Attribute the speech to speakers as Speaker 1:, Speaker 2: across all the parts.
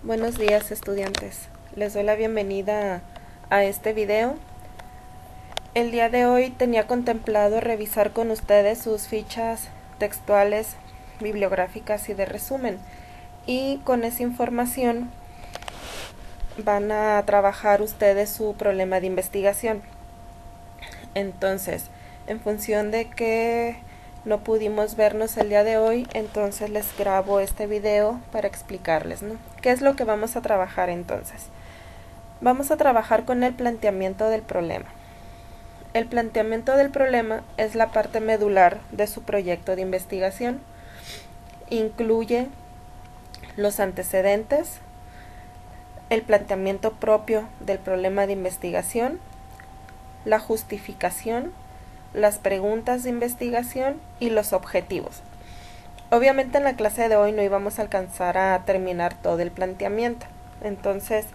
Speaker 1: Buenos días, estudiantes. Les doy la bienvenida a este video. El día de hoy tenía contemplado revisar con ustedes sus fichas textuales, bibliográficas y de resumen. Y con esa información van a trabajar ustedes su problema de investigación. Entonces, en función de que no pudimos vernos el día de hoy, entonces les grabo este video para explicarles, ¿no? ¿Qué es lo que vamos a trabajar entonces? Vamos a trabajar con el planteamiento del problema. El planteamiento del problema es la parte medular de su proyecto de investigación. Incluye los antecedentes, el planteamiento propio del problema de investigación, la justificación, las preguntas de investigación y los objetivos. Obviamente en la clase de hoy no íbamos a alcanzar a terminar todo el planteamiento. Entonces,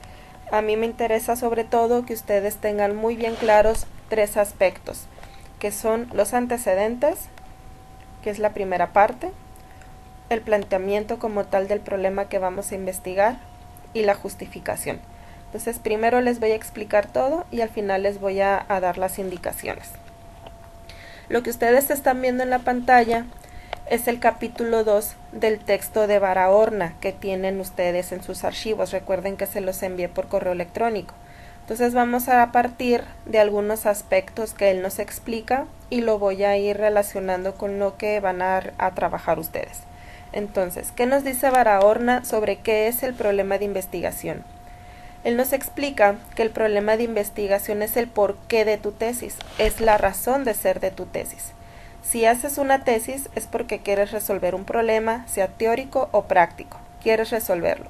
Speaker 1: a mí me interesa sobre todo que ustedes tengan muy bien claros tres aspectos, que son los antecedentes, que es la primera parte, el planteamiento como tal del problema que vamos a investigar y la justificación. Entonces, primero les voy a explicar todo y al final les voy a dar las indicaciones. Lo que ustedes están viendo en la pantalla es el capítulo 2 del texto de Barahona que tienen ustedes en sus archivos. Recuerden que se los envié por correo electrónico. Entonces vamos a partir de algunos aspectos que él nos explica y lo voy a ir relacionando con lo que van a trabajar ustedes. Entonces, ¿qué nos dice Barahona sobre qué es el problema de investigación? Él nos explica que el problema de investigación es el porqué de tu tesis, es la razón de ser de tu tesis. Si haces una tesis es porque quieres resolver un problema, sea teórico o práctico, quieres resolverlo.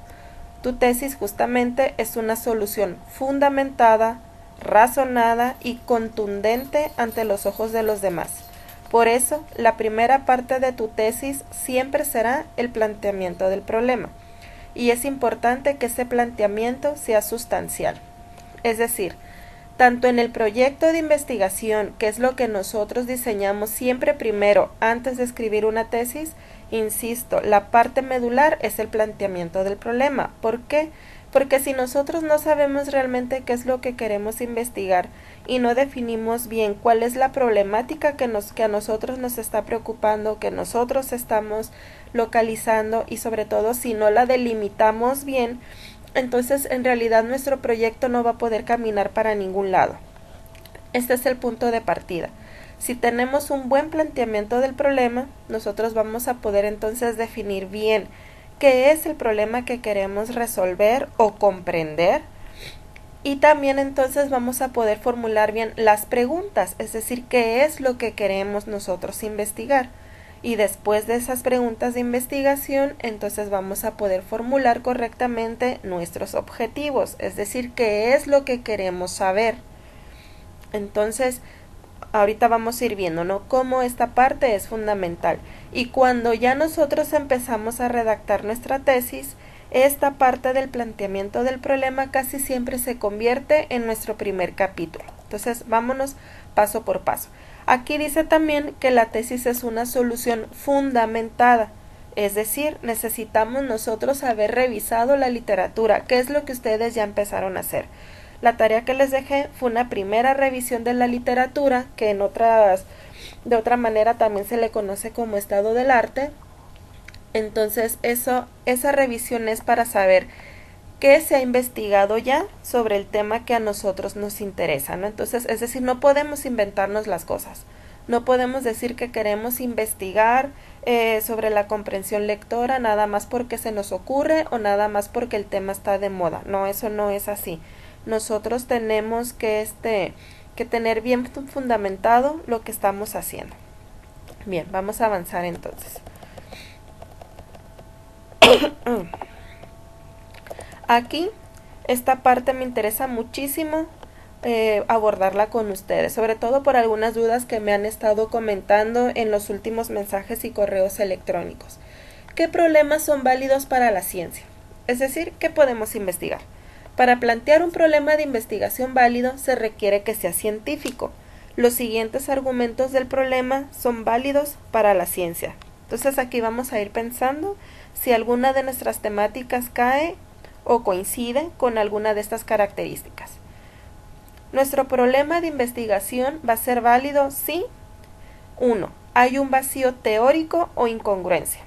Speaker 1: Tu tesis justamente es una solución fundamentada, razonada y contundente ante los ojos de los demás. Por eso, la primera parte de tu tesis siempre será el planteamiento del problema. Y es importante que ese planteamiento sea sustancial. Es decir, tanto en el proyecto de investigación, que es lo que nosotros diseñamos siempre primero antes de escribir una tesis, insisto, la parte medular es el planteamiento del problema. ¿Por qué? Porque si nosotros no sabemos realmente qué es lo que queremos investigar y no definimos bien cuál es la problemática que a nosotros nos está preocupando, que nosotros estamos localizando y sobre todo si no la delimitamos bien, entonces en realidad nuestro proyecto no va a poder caminar para ningún lado. Este es el punto de partida. Si tenemos un buen planteamiento del problema, nosotros vamos a poder entonces definir bien qué es el problema que queremos resolver o comprender, y también entonces vamos a poder formular bien las preguntas, es decir, qué es lo que queremos nosotros investigar. Y después de esas preguntas de investigación, entonces vamos a poder formular correctamente nuestros objetivos, es decir, qué es lo que queremos saber. Entonces, ahorita vamos a ir viendo, ¿no?, cómo esta parte es fundamental. Y cuando ya nosotros empezamos a redactar nuestra tesis, esta parte del planteamiento del problema casi siempre se convierte en nuestro primer capítulo. Entonces, vámonos paso por paso. Aquí dice también que la tesis es una solución fundamentada, es decir, necesitamos nosotros haber revisado la literatura, que es lo que ustedes ya empezaron a hacer. La tarea que les dejé fue una primera revisión de la literatura, que de otra manera también se le conoce como estado del arte. Entonces esa revisión es para saber qué se ha investigado ya sobre el tema que a nosotros nos interesa, ¿no? Entonces, es decir, no podemos inventarnos las cosas. No podemos decir que queremos investigar sobre la comprensión lectora nada más porque se nos ocurre o nada más porque el tema está de moda. No, eso no es así. Nosotros tenemos que tener bien fundamentado lo que estamos haciendo. Bien, vamos a avanzar entonces. Aquí, esta parte me interesa muchísimo abordarla con ustedes, sobre todo por algunas dudas que me han estado comentando en los últimos mensajes y correos electrónicos. ¿Qué problemas son válidos para la ciencia? Es decir, ¿qué podemos investigar? Para plantear un problema de investigación válido se requiere que sea científico. Los siguientes argumentos del problema son válidos para la ciencia. Entonces aquí vamos a ir pensando si alguna de nuestras temáticas cae o coincide con alguna de estas características. Nuestro problema de investigación va a ser válido si 1. Hay un vacío teórico o incongruencia.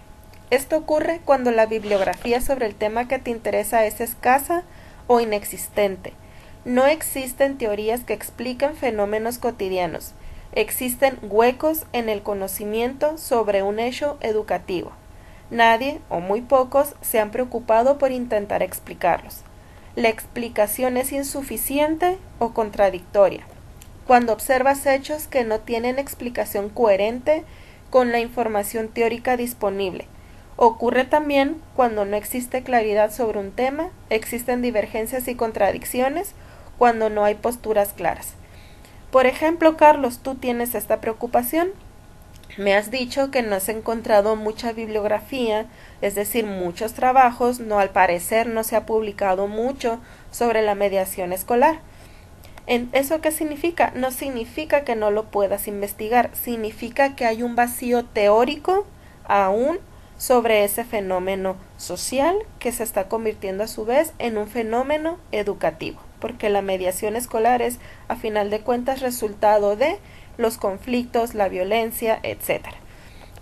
Speaker 1: Esto ocurre cuando la bibliografía sobre el tema que te interesa es escasa o inexistente. No existen teorías que expliquen fenómenos cotidianos. Existen huecos en el conocimiento sobre un hecho educativo. Nadie, o muy pocos, se han preocupado por intentar explicarlos. La explicación es insuficiente o contradictoria. Cuando observas hechos que no tienen explicación coherente con la información teórica disponible. Ocurre también cuando no existe claridad sobre un tema, existen divergencias y contradicciones, cuando no hay posturas claras. Por ejemplo, Carlos, tú tienes esta preocupación. Me has dicho que no has encontrado mucha bibliografía, es decir, muchos trabajos, al parecer no se ha publicado mucho sobre la mediación escolar. ¿Eso qué significa? No significa que no lo puedas investigar, significa que hay un vacío teórico aún sobre ese fenómeno social que se está convirtiendo a su vez en un fenómeno educativo, porque la mediación escolar es, a final de cuentas, resultado de los conflictos, la violencia, etc.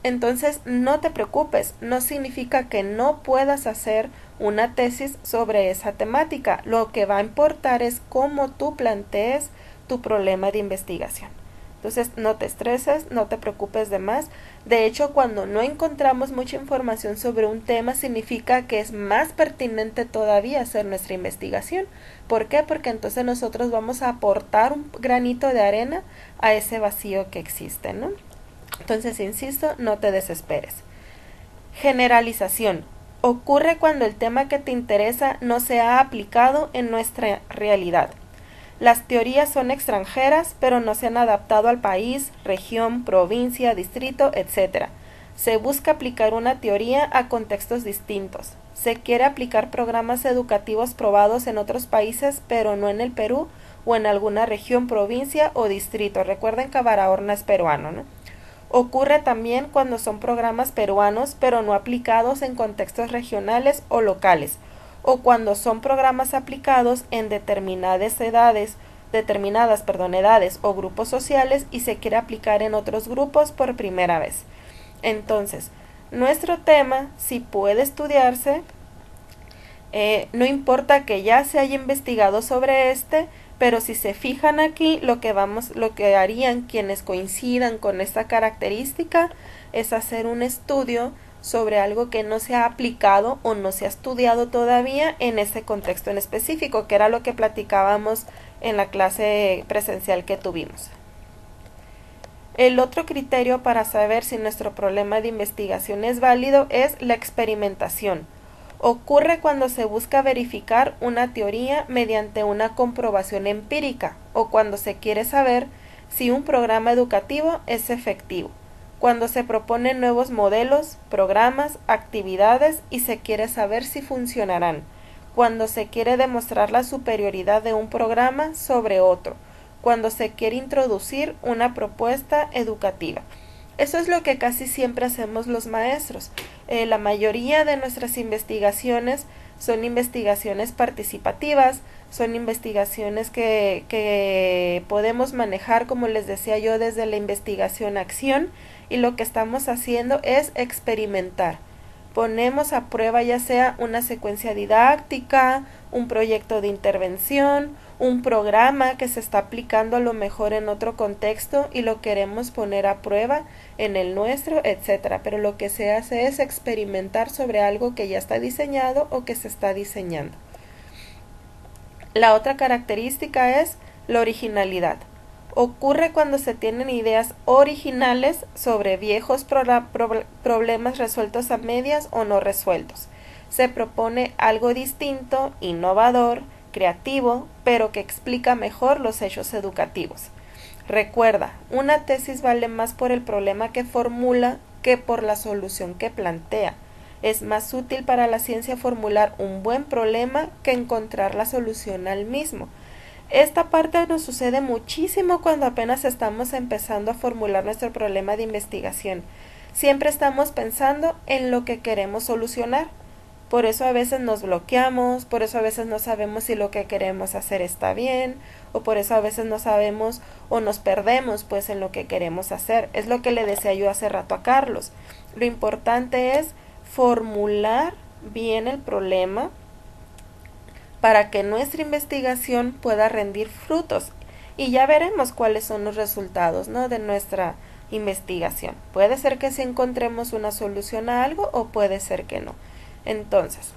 Speaker 1: Entonces, no te preocupes, no significa que no puedas hacer una tesis sobre esa temática. Lo que va a importar es cómo tú plantees tu problema de investigación. Entonces, no te estreses, no te preocupes de más. De hecho, cuando no encontramos mucha información sobre un tema, significa que es más pertinente todavía hacer nuestra investigación. ¿Por qué? Porque entonces nosotros vamos a aportar un granito de arena a ese vacío que existe, ¿no? Entonces, insisto, no te desesperes. Generalización. Ocurre cuando el tema que te interesa no se ha aplicado en nuestra realidad. Las teorías son extranjeras, pero no se han adaptado al país, región, provincia, distrito, etc. Se busca aplicar una teoría a contextos distintos. Se quiere aplicar programas educativos probados en otros países, pero no en el Perú o en alguna región, provincia o distrito. Recuerden que Barahona es peruano, ¿no? Ocurre también cuando son programas peruanos, pero no aplicados en contextos regionales o locales, o cuando son programas aplicados en determinadas edades o grupos sociales y se quiere aplicar en otros grupos por primera vez. Entonces, nuestro tema, si puede estudiarse, no importa que ya se haya investigado sobre pero si se fijan aquí, lo que harían quienes coincidan con esta característica es hacer un estudio sobre algo que no se ha aplicado o no se ha estudiado todavía en ese contexto en específico, que era lo que platicábamos en la clase presencial que tuvimos. El otro criterio para saber si nuestro problema de investigación es válido es la experimentación. Ocurre cuando se busca verificar una teoría mediante una comprobación empírica o cuando se quiere saber si un programa educativo es efectivo, cuando se proponen nuevos modelos, programas, actividades y se quiere saber si funcionarán, cuando se quiere demostrar la superioridad de un programa sobre otro, cuando se quiere introducir una propuesta educativa. Eso es lo que casi siempre hacemos los maestros. La mayoría de nuestras investigaciones son investigaciones participativas, son investigaciones que podemos manejar, como les decía yo, desde la investigación-acción, y lo que estamos haciendo es experimentar. Ponemos a prueba ya sea una secuencia didáctica, un proyecto de intervención, un programa que se está aplicando a lo mejor en otro contexto y lo queremos poner a prueba en el nuestro, etcétera. Pero lo que se hace es experimentar sobre algo que ya está diseñado o que se está diseñando. La otra característica es la originalidad. Ocurre cuando se tienen ideas originales sobre viejos problemas resueltos a medias o no resueltos. Se propone algo distinto, innovador, creativo, pero que explica mejor los hechos educativos. Recuerda, una tesis vale más por el problema que formula que por la solución que plantea. Es más útil para la ciencia formular un buen problema que encontrar la solución al mismo. Esta parte nos sucede muchísimo cuando apenas estamos empezando a formular nuestro problema de investigación. Siempre estamos pensando en lo que queremos solucionar, Por eso a veces nos bloqueamos, por eso a veces no sabemos si lo que queremos hacer está bien, o por eso a veces no sabemos o nos perdemos pues en lo que queremos hacer. Es lo que le decía yo hace rato a Carlos. Lo importante es formular bien el problema para que nuestra investigación pueda rendir frutos, y ya veremos cuáles son los resultados, ¿no?, de nuestra investigación. Puede ser que sí encontremos una solución a algo o puede ser que no. Entonces,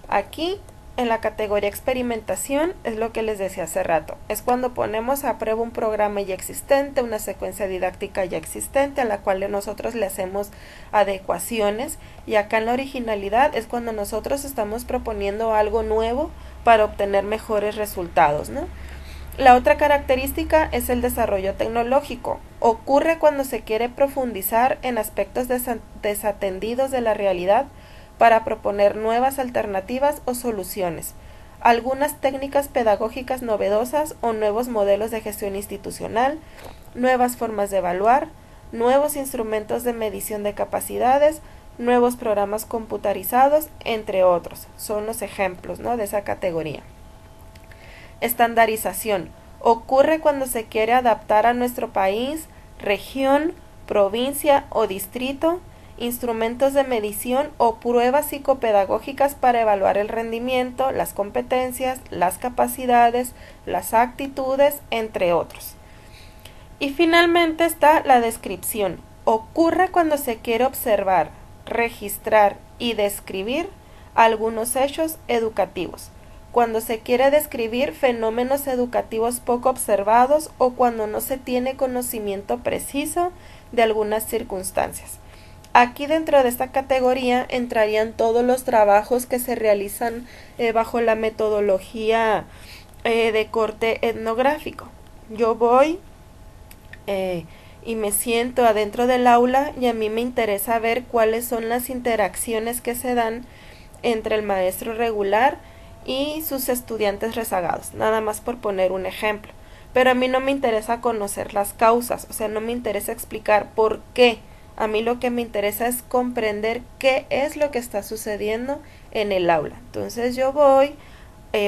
Speaker 1: aquí en la categoría experimentación es lo que les decía hace rato. Es cuando ponemos a prueba un programa ya existente, una secuencia didáctica ya existente a la cual nosotros le hacemos adecuaciones, y acá en la originalidad es cuando nosotros estamos proponiendo algo nuevo para obtener mejores resultados, ¿no? La otra característica es el desarrollo tecnológico. Ocurre cuando se quiere profundizar en aspectos desatendidos de la realidad para proponer nuevas alternativas o soluciones, algunas técnicas pedagógicas novedosas o nuevos modelos de gestión institucional, nuevas formas de evaluar, nuevos instrumentos de medición de capacidades, nuevos programas computarizados, entre otros. Son los ejemplos, ¿no?, de esa categoría. Estandarización. Ocurre cuando se quiere adaptar a nuestro país, región, provincia o distrito instrumentos de medición o pruebas psicopedagógicas para evaluar el rendimiento, las competencias, las capacidades, las actitudes, entre otros. Y finalmente está la descripción. Ocurre cuando se quiere observar, registrar y describir algunos hechos educativos, cuando se quiere describir fenómenos educativos poco observados o cuando no se tiene conocimiento preciso de algunas circunstancias. Aquí dentro de esta categoría entrarían todos los trabajos que se realizan bajo la metodología de corte etnográfico. Yo voy y me siento adentro del aula y a mí me interesa ver cuáles son las interacciones que se dan entre el maestro regular y sus estudiantes rezagados, nada más por poner un ejemplo. Pero a mí no me interesa conocer las causas, o sea, no me interesa explicar por qué. A mí lo que me interesa es comprender qué es lo que está sucediendo en el aula. Entonces yo voy,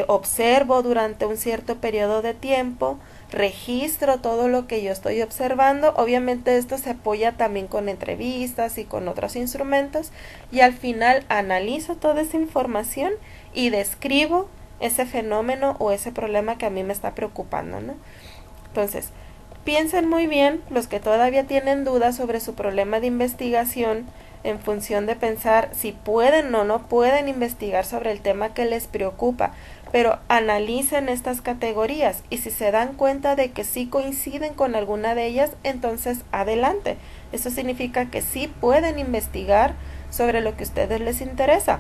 Speaker 1: observo durante un cierto periodo de tiempo, registro todo lo que yo estoy observando. Obviamente esto se apoya también con entrevistas y con otros instrumentos, y al final analizo toda esa información y describo ese fenómeno o ese problema que a mí me está preocupando, ¿no? Entonces, piensen muy bien los que todavía tienen dudas sobre su problema de investigación en función de pensar si pueden o no pueden investigar sobre el tema que les preocupa, pero analicen estas categorías y si se dan cuenta de que sí coinciden con alguna de ellas, entonces adelante. Eso significa que sí pueden investigar sobre lo que a ustedes les interesa.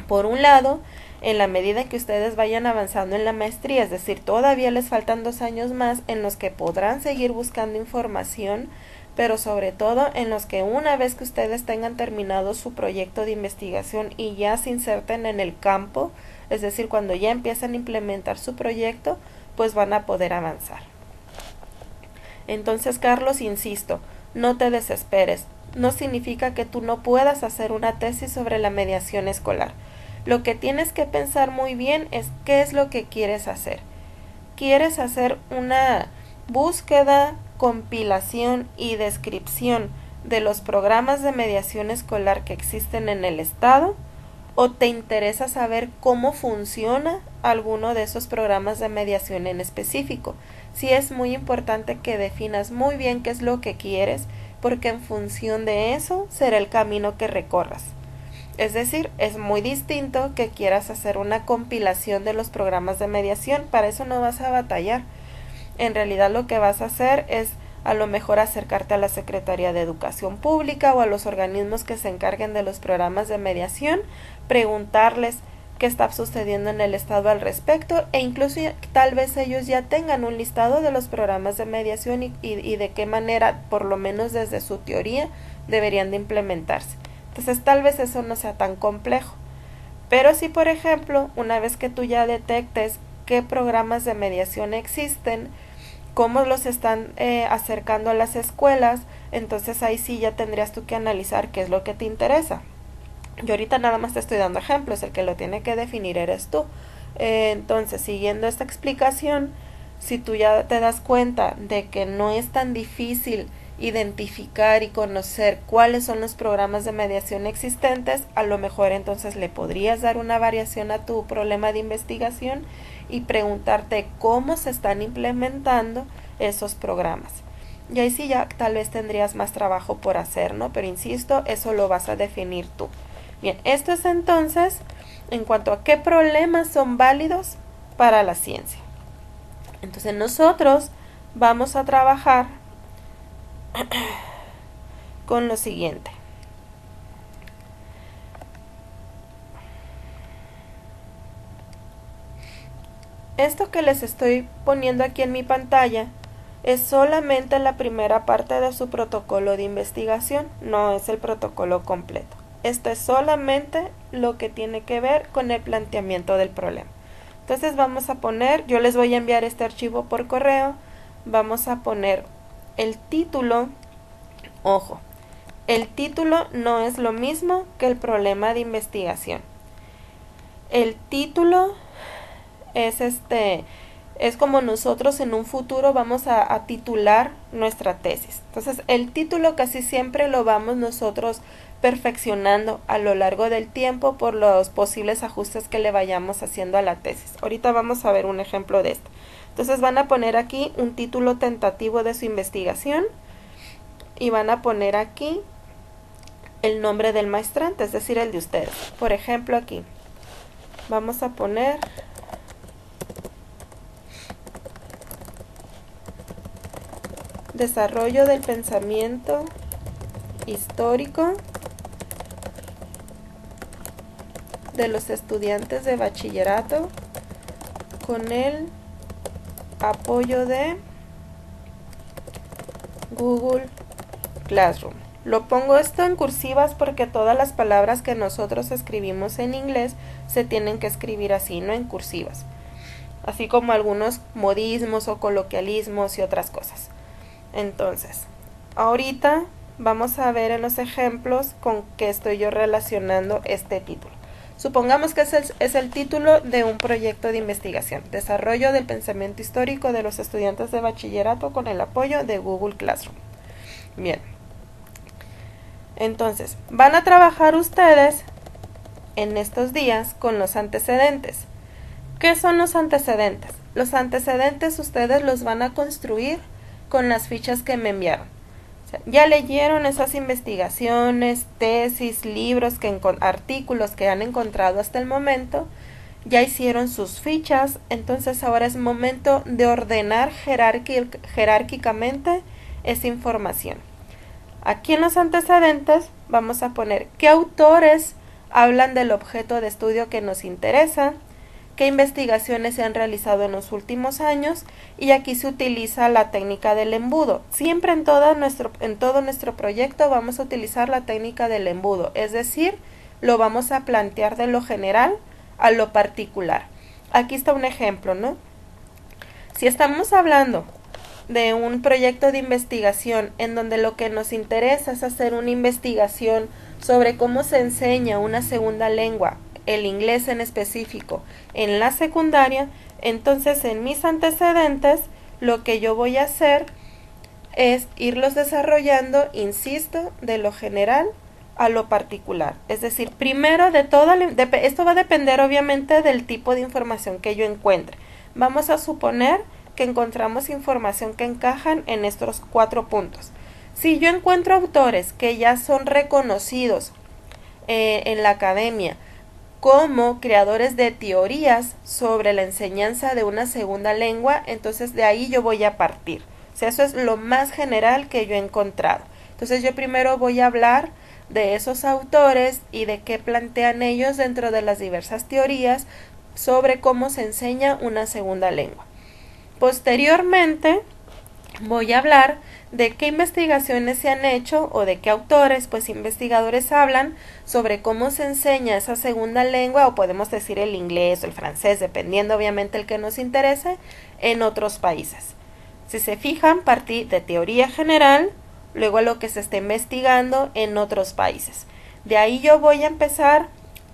Speaker 1: Por un lado, en la medida en que ustedes vayan avanzando en la maestría, es decir, todavía les faltan 2 años más en los que podrán seguir buscando información, pero sobre todo en los que una vez que ustedes tengan terminado su proyecto de investigación y ya se inserten en el campo, es decir, cuando ya empiecen a implementar su proyecto, pues van a poder avanzar. Entonces, Carlos, insisto, no te desesperes. No significa que tú no puedas hacer una tesis sobre la mediación escolar. Lo que tienes que pensar muy bien es qué es lo que quieres hacer. ¿Quieres hacer una búsqueda, compilación y descripción de los programas de mediación escolar que existen en el estado? ¿O te interesa saber cómo funciona alguno de esos programas de mediación en específico? Sí, es muy importante que definas muy bien qué es lo que quieres, porque en función de eso será el camino que recorras. Es decir, es muy distinto que quieras hacer una compilación de los programas de mediación. Para eso no vas a batallar. En realidad lo que vas a hacer es a lo mejor acercarte a la Secretaría de Educación Pública o a los organismos que se encarguen de los programas de mediación, preguntarles qué está sucediendo en el estado al respecto, e incluso tal vez ellos ya tengan un listado de los programas de mediación y de qué manera, por lo menos desde su teoría, deberían de implementarse. Entonces tal vez eso no sea tan complejo. Pero si, por ejemplo, una vez que tú ya detectes qué programas de mediación existen, cómo los están acercando a las escuelas, entonces ahí sí ya tendrías tú que analizar qué es lo que te interesa. Yo ahorita nada más te estoy dando ejemplos, el que lo tiene que definir eres tú. Entonces, siguiendo esta explicación, si tú ya te das cuenta de que no es tan difícil identificar y conocer cuáles son los programas de mediación existentes, a lo mejor entonces le podrías dar una variación a tu problema de investigación y preguntarte cómo se están implementando esos programas. Y ahí sí ya tal vez tendrías más trabajo por hacer, ¿no? Pero insisto, eso lo vas a definir tú. Bien, esto es entonces en cuanto a qué problemas son válidos para la ciencia. Entonces nosotros vamos a trabajar con lo siguiente. Esto que les estoy poniendo aquí en mi pantalla es solamente la primera parte de su protocolo de investigación, no es el protocolo completo. Esto es solamente lo que tiene que ver con el planteamiento del problema. Entonces vamos a poner, yo les voy a enviar este archivo por correo, vamos a poner el título, ojo, el título no es lo mismo que el problema de investigación. El título es como nosotros en un futuro vamos a titular nuestra tesis. Entonces el título casi siempre lo vamos nosotros perfeccionando a lo largo del tiempo por los posibles ajustes que le vayamos haciendo a la tesis. Ahorita vamos a ver un ejemplo de esto. Entonces van a poner aquí un título tentativo de su investigación y van a poner aquí el nombre del maestrante, es decir, el de ustedes. Por ejemplo, aquí vamos a poner desarrollo del pensamiento histórico de los estudiantes de bachillerato con el apoyo de Google Classroom. Lo pongo esto en cursivas porque todas las palabras que nosotros escribimos en inglés se tienen que escribir así, no en cursivas. Así como algunos modismos o coloquialismos y otras cosas. Entonces, ahorita vamos a ver en los ejemplos con qué estoy yo relacionando este título. Supongamos que es el título de un proyecto de investigación, desarrollo del pensamiento histórico de los estudiantes de bachillerato con el apoyo de Google Classroom. Bien, entonces van a trabajar ustedes en estos días con los antecedentes. ¿Qué son los antecedentes? Los antecedentes ustedes los van a construir con las fichas que me enviaron. O sea, ya leyeron esas investigaciones, tesis, libros, artículos que han encontrado hasta el momento, ya hicieron sus fichas, entonces ahora es momento de ordenar jerárquicamente esa información. Aquí en los antecedentes vamos a poner qué autores hablan del objeto de estudio que nos interesa, qué investigaciones se han realizado en los últimos años, y aquí se utiliza la técnica del embudo. Siempre en todo nuestro proyecto vamos a utilizar la técnica del embudo, es decir, lo vamos a plantear de lo general a lo particular. Aquí está un ejemplo, ¿no? Si estamos hablando de un proyecto de investigación en donde lo que nos interesa es hacer una investigación sobre cómo se enseña una segunda lengua, el inglés en específico, en la secundaria, entonces en mis antecedentes lo que yo voy a hacer es irlos desarrollando, insisto, de lo general a lo particular. Es decir, primero de todo, esto va a depender obviamente del tipo de información que yo encuentre. Vamos a suponer que encontramos información que encajan en estos 4 puntos. Si yo encuentro autores que ya son reconocidos en la academia como creadores de teorías sobre la enseñanza de una segunda lengua, entonces de ahí yo voy a partir. O sea, eso es lo más general que yo he encontrado. Entonces yo primero voy a hablar de esos autores y de qué plantean ellos dentro de las diversas teorías sobre cómo se enseña una segunda lengua. Posteriormente voy a hablar de qué investigaciones se han hecho o de qué autores, pues investigadores hablan sobre cómo se enseña esa segunda lengua, o podemos decir el inglés o el francés, dependiendo obviamente el que nos interese, en otros países. Si se fijan, partí de teoría general, luego a lo que se está investigando en otros países. De ahí yo voy a empezar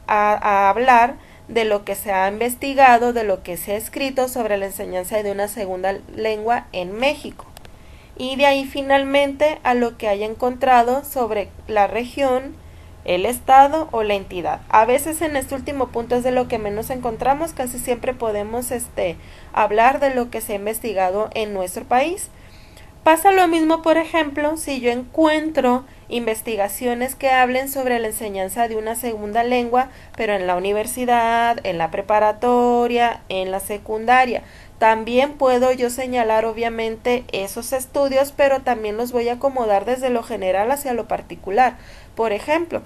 Speaker 1: a hablar de lo que se ha investigado, de lo que se ha escrito sobre la enseñanza de una segunda lengua en México. Y de ahí finalmente a lo que haya encontrado sobre la región, el estado o la entidad. A veces en este último punto es de lo que menos encontramos, casi siempre podemos hablar de lo que se ha investigado en nuestro país. Pasa lo mismo, por ejemplo, si yo encuentro investigaciones que hablen sobre la enseñanza de una segunda lengua, pero en la universidad, en la preparatoria, en la secundaria. También puedo yo señalar obviamente esos estudios, pero también los voy a acomodar desde lo general hacia lo particular. Por ejemplo,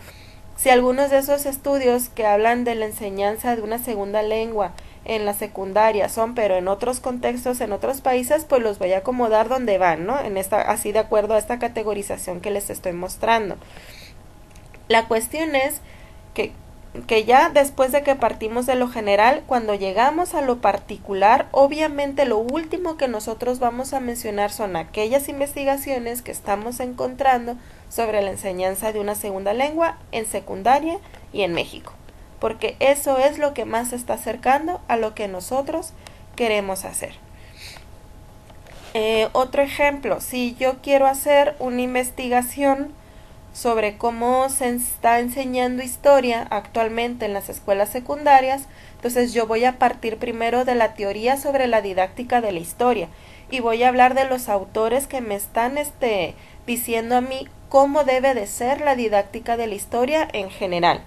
Speaker 1: si algunos de esos estudios que hablan de la enseñanza de una segunda lengua en la secundaria son, pero en otros contextos, en otros países, pues los voy a acomodar donde van, ¿no? Así de acuerdo a esta categorización que les estoy mostrando. La cuestión es que ya después de que partimos de lo general, cuando llegamos a lo particular, obviamente lo último que nosotros vamos a mencionar son aquellas investigaciones que estamos encontrando sobre la enseñanza de una segunda lengua en secundaria y en México, porque eso es lo que más se está acercando a lo que nosotros queremos hacer. Otro ejemplo, si yo quiero hacer una investigación sobre cómo se está enseñando historia actualmente en las escuelas secundarias, entonces yo voy a partir primero de la teoría sobre la didáctica de la historia y voy a hablar de los autores que me están diciendo a mí cómo debe de ser la didáctica de la historia en general.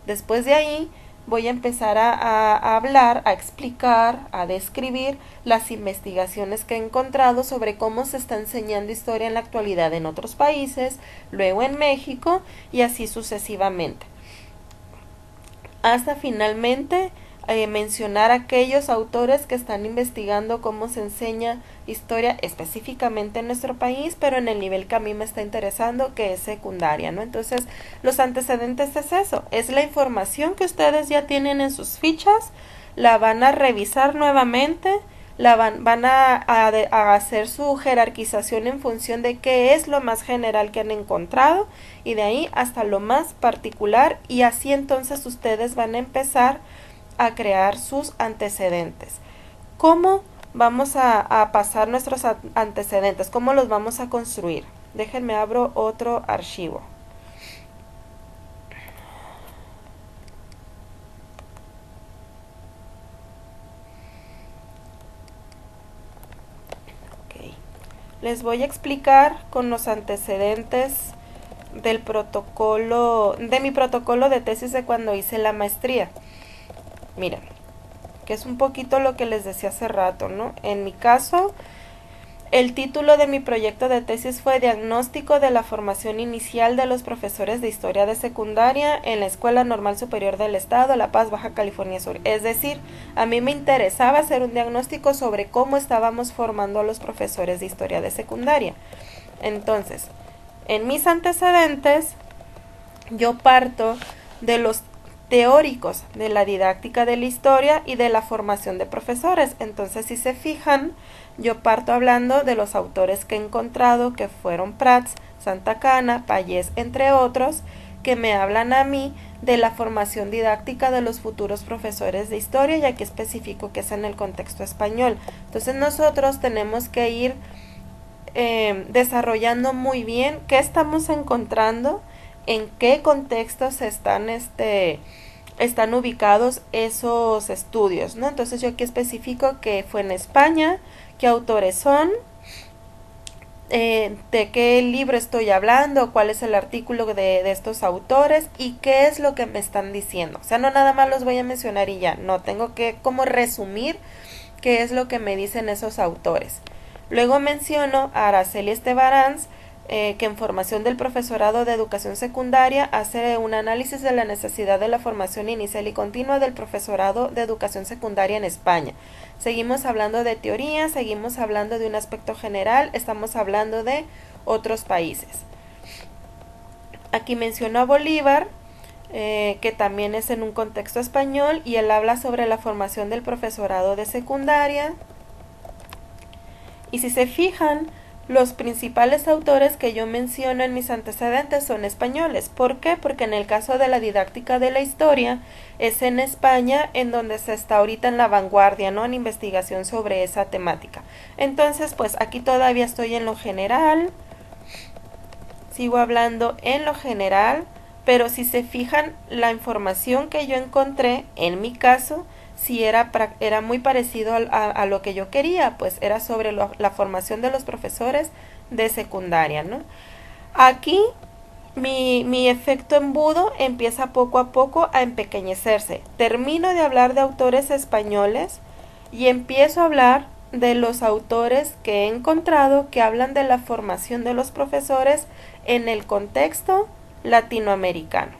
Speaker 1: Después de ahí voy a empezar a hablar, a explicar, a describir las investigaciones que he encontrado sobre cómo se está enseñando historia en la actualidad en otros países, luego en México y así sucesivamente. Hasta finalmente mencionar aquellos autores que están investigando cómo se enseña historia específicamente en nuestro país, pero en el nivel que a mí me está interesando, que es secundaria, ¿no? Entonces, los antecedentes es eso, es la información que ustedes ya tienen en sus fichas, la van a revisar nuevamente, van a hacer su jerarquización en función de qué es lo más general que han encontrado y de ahí hasta lo más particular, y así entonces ustedes van a empezar a crear sus antecedentes. ¿Cómo vamos a pasar nuestros antecedentes? ¿Cómo los vamos a construir? Déjenme abro otro archivo. Okay. Les voy a explicar con los antecedentes del protocolo, de mi protocolo de tesis de cuando hice la maestría. Miren, que es un poquito lo que les decía hace rato, ¿no? En mi caso, el título de mi proyecto de tesis fue Diagnóstico de la formación inicial de los profesores de historia de secundaria en la Escuela Normal Superior del Estado, La Paz, Baja California Sur. Es decir, a mí me interesaba hacer un diagnóstico sobre cómo estábamos formando a los profesores de historia de secundaria. Entonces, en mis antecedentes, yo parto de los teóricos de la didáctica de la historia y de la formación de profesores. Entonces, si se fijan, yo parto hablando de los autores que he encontrado, que fueron Prats, Santa Cana, Payés, entre otros, que me hablan a mí de la formación didáctica de los futuros profesores de historia, y aquí especifico que es en el contexto español. Entonces, nosotros tenemos que ir desarrollando muy bien qué estamos encontrando, en qué contextos están ubicados esos estudios, ¿no? Entonces yo aquí especifico que fue en España, qué autores son, de qué libro estoy hablando, cuál es el artículo de estos autores y qué es lo que me están diciendo. O sea, no nada más los voy a mencionar y ya, no, tengo que como resumir qué es lo que me dicen esos autores. Luego menciono a Araceli Estebaranz, que en formación del profesorado de educación secundaria hace un análisis de la necesidad de la formación inicial y continua del profesorado de educación secundaria en España. Seguimos hablando de teoría, seguimos hablando de un aspecto general, estamos hablando de otros países. Aquí menciono a Bolívar, que también es en un contexto español, y él habla sobre la formación del profesorado de secundaria. Y si se fijan, los principales autores que yo menciono en mis antecedentes son españoles. ¿Por qué? Porque en el caso de la didáctica de la historia es en España en donde se está ahorita en la vanguardia, ¿no? En investigación sobre esa temática. Entonces, pues aquí todavía estoy en lo general, sigo hablando en lo general, pero si se fijan, la información que yo encontré, en mi caso, sí era muy parecido a lo que yo quería, pues era sobre la formación de los profesores de secundaria, ¿no? Aquí mi efecto embudo empieza poco a poco a empequeñecerse. Termino de hablar de autores españoles y empiezo a hablar de los autores que he encontrado que hablan de la formación de los profesores en el contexto latinoamericano.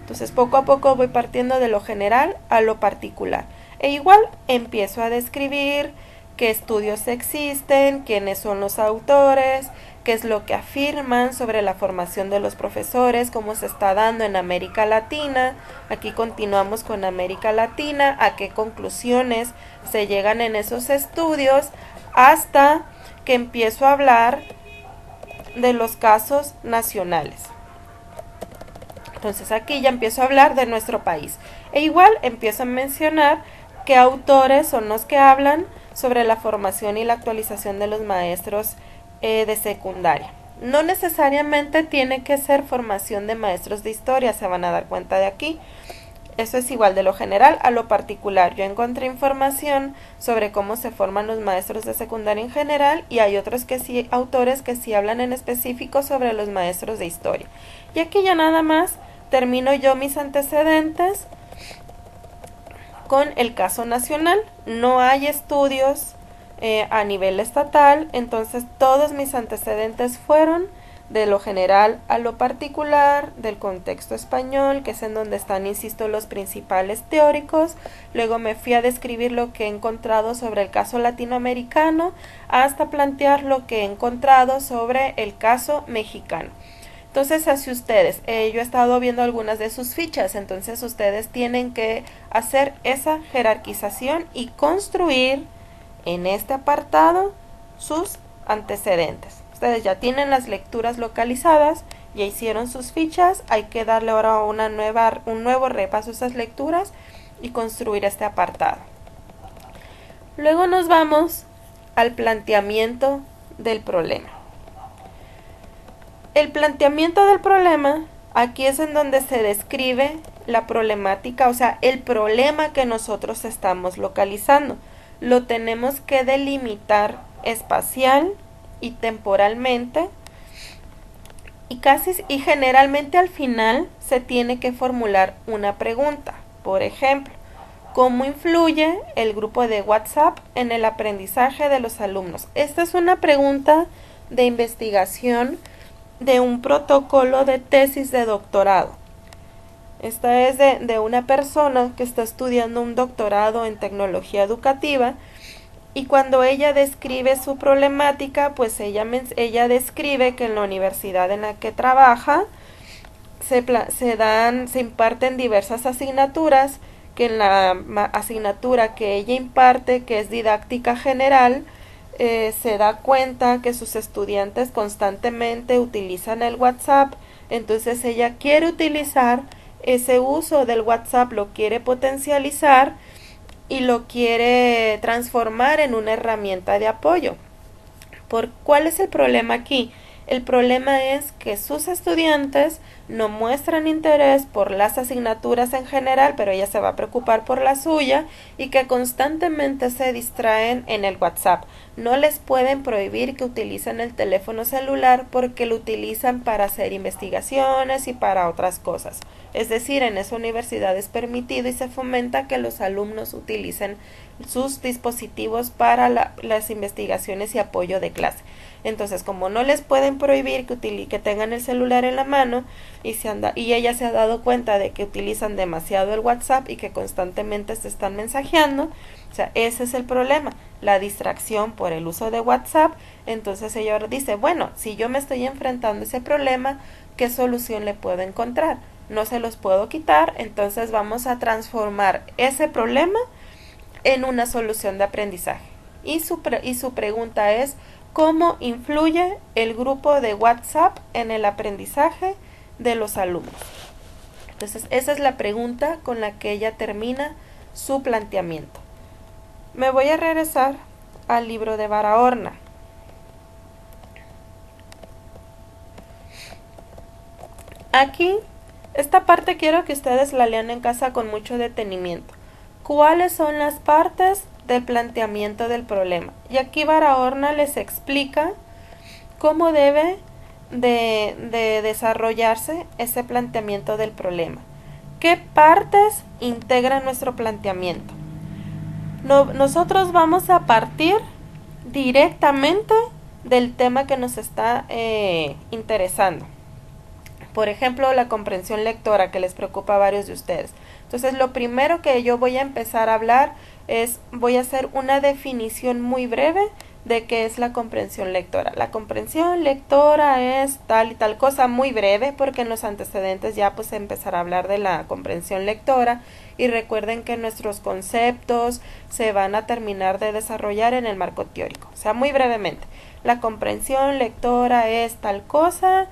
Speaker 1: Entonces poco a poco voy partiendo de lo general a lo particular. E igual empiezo a describir qué estudios existen, quiénes son los autores, qué es lo que afirman sobre la formación de los profesores, cómo se está dando en América Latina. Aquí continuamos con América Latina, a qué conclusiones se llegan en esos estudios, hasta que empiezo a hablar de los casos nacionales. Entonces aquí ya empiezo a hablar de nuestro país. E igual empiezo a mencionar qué autores son los que hablan sobre la formación y la actualización de los maestros de secundaria. No necesariamente tiene que ser formación de maestros de historia, se van a dar cuenta de aquí. Eso es igual de lo general a lo particular. Yo encontré información sobre cómo se forman los maestros de secundaria en general y hay otros que sí, autores que sí hablan en específico sobre los maestros de historia. Y aquí ya nada más termino yo mis antecedentes con el caso nacional. No hay estudios a nivel estatal, entonces todos mis antecedentes fueron de lo general a lo particular, del contexto español, que es en donde están, insisto, los principales teóricos. Luego me fui a describir lo que he encontrado sobre el caso latinoamericano, hasta plantear lo que he encontrado sobre el caso mexicano. Entonces, así ustedes, yo he estado viendo algunas de sus fichas, entonces ustedes tienen que hacer esa jerarquización y construir en este apartado sus antecedentes. Ustedes ya tienen las lecturas localizadas, ya hicieron sus fichas, hay que darle ahora un nuevo repaso a esas lecturas y construir este apartado. Luego nos vamos al planteamiento del problema. El planteamiento del problema, aquí es en donde se describe la problemática, o sea, el problema que nosotros estamos localizando. Lo tenemos que delimitar espacial y temporalmente y generalmente al final se tiene que formular una pregunta. Por ejemplo, ¿cómo influye el grupo de WhatsApp en el aprendizaje de los alumnos? Esta es una pregunta de investigación de un protocolo de tesis de doctorado. Esta es de una persona que está estudiando un doctorado en tecnología educativa, y cuando ella describe su problemática, pues ella describe que en la universidad en la que trabaja se imparten diversas asignaturas, que en la asignatura que ella imparte, que es didáctica general, se da cuenta que sus estudiantes constantemente utilizan el WhatsApp. Entonces ella quiere utilizar ese uso del WhatsApp, lo quiere potencializar y lo quiere transformar en una herramienta de apoyo. ¿Cuál es el problema aquí? El problema es que sus estudiantes no muestran interés por las asignaturas en general, pero ella se va a preocupar por la suya, y que constantemente se distraen en el WhatsApp. No les pueden prohibir que utilicen el teléfono celular porque lo utilizan para hacer investigaciones y para otras cosas. Es decir, en esa universidad es permitido y se fomenta que los alumnos utilicen sus dispositivos para las investigaciones y apoyo de clase. Entonces, como no les pueden prohibir que tengan el celular en la mano, y ella se ha dado cuenta de que utilizan demasiado el WhatsApp y que constantemente se están mensajeando, o sea, ese es el problema, la distracción por el uso de WhatsApp. Entonces ella ahora dice, bueno, si yo me estoy enfrentando a ese problema, ¿qué solución le puedo encontrar? No se los puedo quitar, entonces vamos a transformar ese problema en una solución de aprendizaje. y su pregunta es: ¿cómo influye el grupo de WhatsApp en el aprendizaje de los alumnos? Entonces, esa es la pregunta con la que ella termina su planteamiento. Me voy a regresar al libro de Barahona. Aquí, esta parte quiero que ustedes la lean en casa con mucho detenimiento. ¿Cuáles son las partes del planteamiento del problema? Y aquí Barahona les explica cómo debe de desarrollarse ese planteamiento del problema. ¿Qué partes integran nuestro planteamiento? Nosotros vamos a partir directamente del tema que nos está interesando. Por ejemplo, la comprensión lectora, que les preocupa a varios de ustedes. Entonces, lo primero que yo voy a empezar a hablar es, voy a hacer una definición muy breve de qué es la comprensión lectora. La comprensión lectora es tal y tal cosa, muy breve, porque en los antecedentes ya pues empezar a hablar de la comprensión lectora. Y recuerden que nuestros conceptos se van a terminar de desarrollar en el marco teórico. O sea, muy brevemente, la comprensión lectora es tal cosa,